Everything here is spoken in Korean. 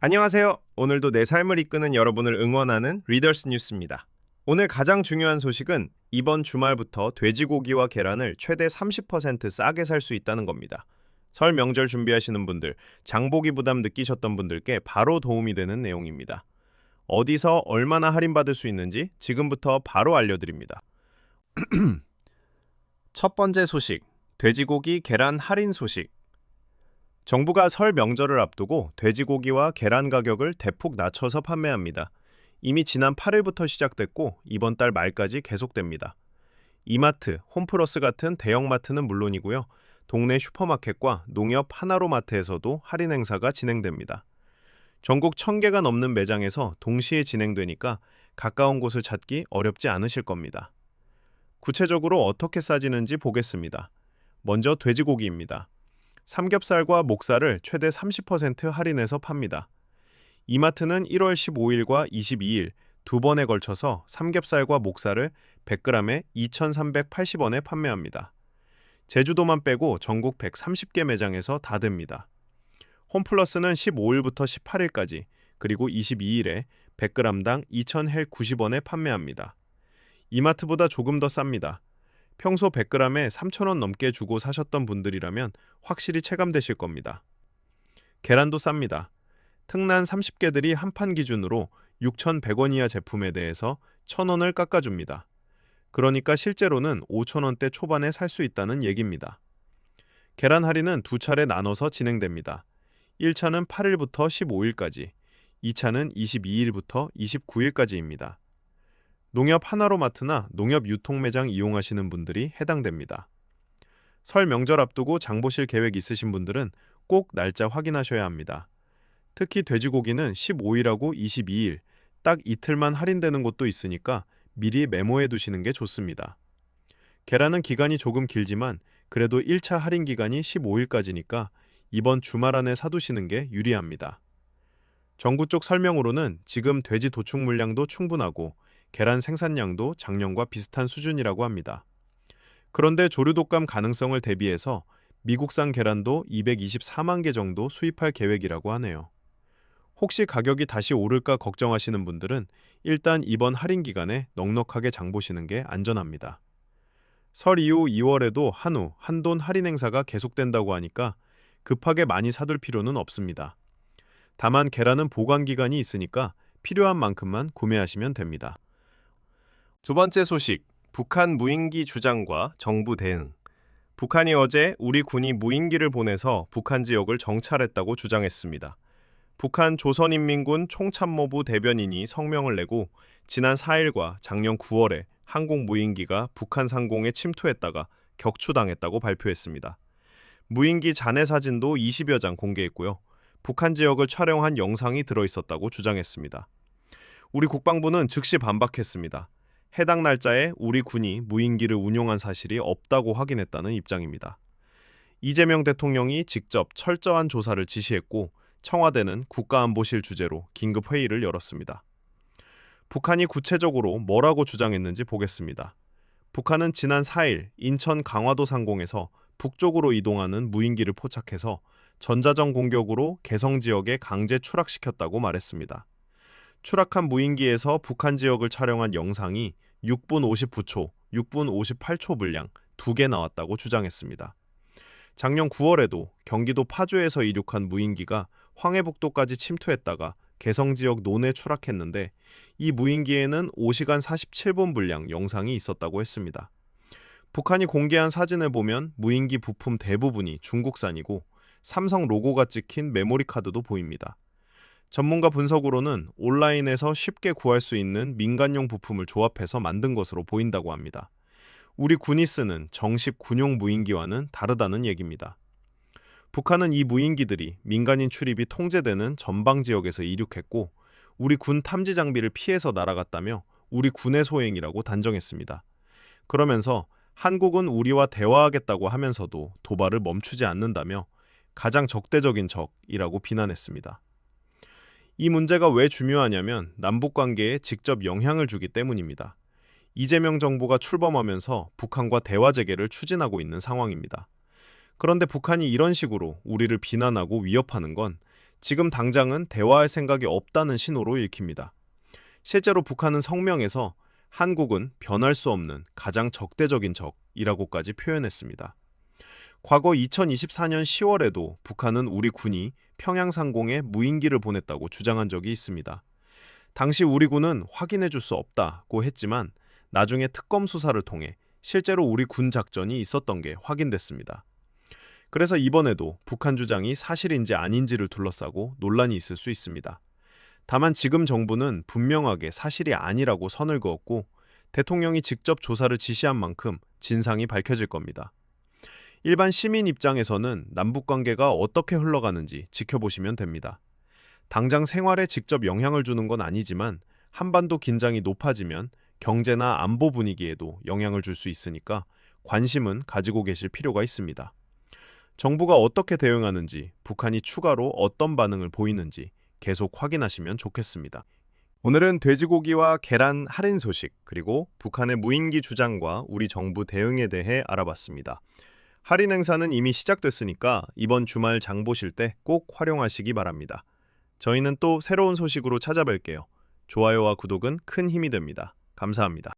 안녕하세요. 오늘도 내 삶을 이끄는 여러분을 응원하는 리더스 뉴스입니다. 오늘 가장 중요한 소식은 이번 주말부터 돼지고기와 계란을 최대 30% 싸게 살 수 있다는 겁니다. 설 명절 준비하시는 분들, 장보기 부담 느끼셨던 분들께 바로 도움이 되는 내용입니다. 어디서 얼마나 할인받을 수 있는지 지금부터 바로 알려드립니다. 첫 번째 소식, 돼지고기 계란 할인 소식. 정부가 설 명절을 앞두고 돼지고기와 계란 가격을 대폭 낮춰서 판매합니다. 이미 지난 8일부터 시작됐고 이번 달 말까지 계속됩니다. 이마트, 홈플러스 같은 대형마트는 물론이고요. 동네 슈퍼마켓과 농협 하나로마트에서도 할인 행사가 진행됩니다. 전국 1000개가 넘는 매장에서 동시에 진행되니까 가까운 곳을 찾기 어렵지 않으실 겁니다. 구체적으로 어떻게 싸지는지 보겠습니다. 먼저 돼지고기입니다. 삼겹살과 목살을 최대 30% 할인해서 팝니다. 이마트는 1월 15일과 22일 두 번에 걸쳐서 삼겹살과 목살을 100g에 2,380원에 판매합니다. 제주도만 빼고 전국 130개 매장에서 다 됩니다. 홈플러스는 15일부터 18일까지 그리고 22일에 100g당 2,090원에 판매합니다. 이마트보다 조금 더 쌉니다. 평소 100g에 3,000원 넘게 주고 사셨던 분들이라면 확실히 체감되실 겁니다. 계란도 쌉니다. 특난 30개들이 한 판 기준으로 6,100원 이하 제품에 대해서 1,000원을 깎아줍니다. 그러니까 실제로는 5,000원대 초반에 살 수 있다는 얘기입니다. 계란 할인은 두 차례 나눠서 진행됩니다. 1차는 8일부터 15일까지, 2차는 22일부터 29일까지입니다. 농협 하나로마트나 농협 유통매장 이용하시는 분들이 해당됩니다. 설 명절 앞두고 장 보실 계획 있으신 분들은 꼭 날짜 확인하셔야 합니다. 특히 돼지고기는 15일하고 22일, 딱 이틀만 할인되는 곳도 있으니까 미리 메모해 두시는 게 좋습니다. 계란은 기간이 조금 길지만 그래도 1차 할인 기간이 15일까지니까 이번 주말 안에 사두시는 게 유리합니다. 정부 쪽 설명으로는 지금 돼지 도축 물량도 충분하고 계란 생산량도 작년과 비슷한 수준이라고 합니다. 그런데 조류 독감 가능성을 대비해서 미국산 계란도 224만 개 정도 수입할 계획이라고 하네요. 혹시 가격이 다시 오를까 걱정하시는 분들은 일단 이번 할인 기간에 넉넉하게 장 보시는 게 안전합니다. 설 이후 2월에도 한우, 한돈 할인 행사가 계속된다고 하니까 급하게 많이 사둘 필요는 없습니다. 다만 계란은 보관 기간이 있으니까 필요한 만큼만 구매하시면 됩니다. 두 번째 소식, 북한 무인기 주장과 정부 대응. 북한이 어제 우리 군이 무인기를 보내서 북한 지역을 정찰했다고 주장했습니다. 북한 조선인민군 총참모부 대변인이 성명을 내고 지난 4일과 작년 9월에 항공 무인기가 북한 상공에 침투했다가 격추당했다고 발표했습니다. 무인기 잔해 사진도 20여 장 공개했고요. 북한 지역을 촬영한 영상이 들어있었다고 주장했습니다. 우리 국방부는 즉시 반박했습니다. 해당 날짜에 우리 군이 무인기를 운용한 사실이 없다고 확인했다는 입장입니다. 이재명 대통령이 직접 철저한 조사를 지시했고 청와대는 국가안보실 주재로 긴급 회의를 열었습니다. 북한이 구체적으로 뭐라고 주장했는지 보겠습니다. 북한은 지난 4일 인천 강화도 상공에서 북쪽으로 이동하는 무인기를 포착해서 전자전 공격으로 개성 지역에 강제 추락시켰다고 말했습니다. 추락한 무인기에서 북한 지역을 촬영한 영상이 6분 59초, 6분 58초 분량 2개 나왔다고 주장했습니다. 작년 9월에도 경기도 파주에서 이륙한 무인기가 황해북도까지 침투했다가 개성 지역 논에 추락했는데 이 무인기에는 5시간 47분 분량 영상이 있었다고 했습니다. 북한이 공개한 사진을 보면 무인기 부품 대부분이 중국산이고 삼성 로고가 찍힌 메모리 카드도 보입니다. 전문가 분석으로는 온라인에서 쉽게 구할 수 있는 민간용 부품을 조합해서 만든 것으로 보인다고 합니다. 우리 군이 쓰는 정식 군용 무인기와는 다르다는 얘기입니다. 북한은 이 무인기들이 민간인 출입이 통제되는 전방 지역에서 이륙했고 우리 군 탐지 장비를 피해서 날아갔다며 우리 군의 소행이라고 단정했습니다. 그러면서 한국은 우리와 대화하겠다고 하면서도 도발을 멈추지 않는다며 가장 적대적인 적이라고 비난했습니다. 이 문제가 왜 중요하냐면 남북 관계에 직접 영향을 주기 때문입니다. 이재명 정부가 출범하면서 북한과 대화 재개를 추진하고 있는 상황입니다. 그런데 북한이 이런 식으로 우리를 비난하고 위협하는 건 지금 당장은 대화할 생각이 없다는 신호로 읽힙니다. 실제로 북한은 성명에서 한국은 변할 수 없는 가장 적대적인 적이라고까지 표현했습니다. 과거 2024년 10월에도 북한은 우리 군이 평양 상공에 무인기를 보냈다고 주장한 적이 있습니다. 당시 우리 군은 확인해 줄 수 없다고 했지만 나중에 특검 수사를 통해 실제로 우리 군 작전이 있었던 게 확인됐습니다. 그래서 이번에도 북한 주장이 사실인지 아닌지를 둘러싸고 논란이 있을 수 있습니다. 다만 지금 정부는 분명하게 사실이 아니라고 선을 그었고 대통령이 직접 조사를 지시한 만큼 진상이 밝혀질 겁니다. 일반 시민 입장에서는 남북 관계가 어떻게 흘러가는지 지켜보시면 됩니다. 당장 생활에 직접 영향을 주는 건 아니지만 한반도 긴장이 높아지면 경제나 안보 분위기에도 영향을 줄 수 있으니까 관심은 가지고 계실 필요가 있습니다. 정부가 어떻게 대응하는지, 북한이 추가로 어떤 반응을 보이는지 계속 확인하시면 좋겠습니다. 오늘은 돼지고기와 계란 할인 소식, 그리고 북한의 무인기 주장과 우리 정부 대응에 대해 알아봤습니다. 할인 행사는 이미 시작됐으니까 이번 주말 장 보실 때 꼭 활용하시기 바랍니다. 저희는 또 새로운 소식으로 찾아뵐게요. 좋아요와 구독은 큰 힘이 됩니다. 감사합니다.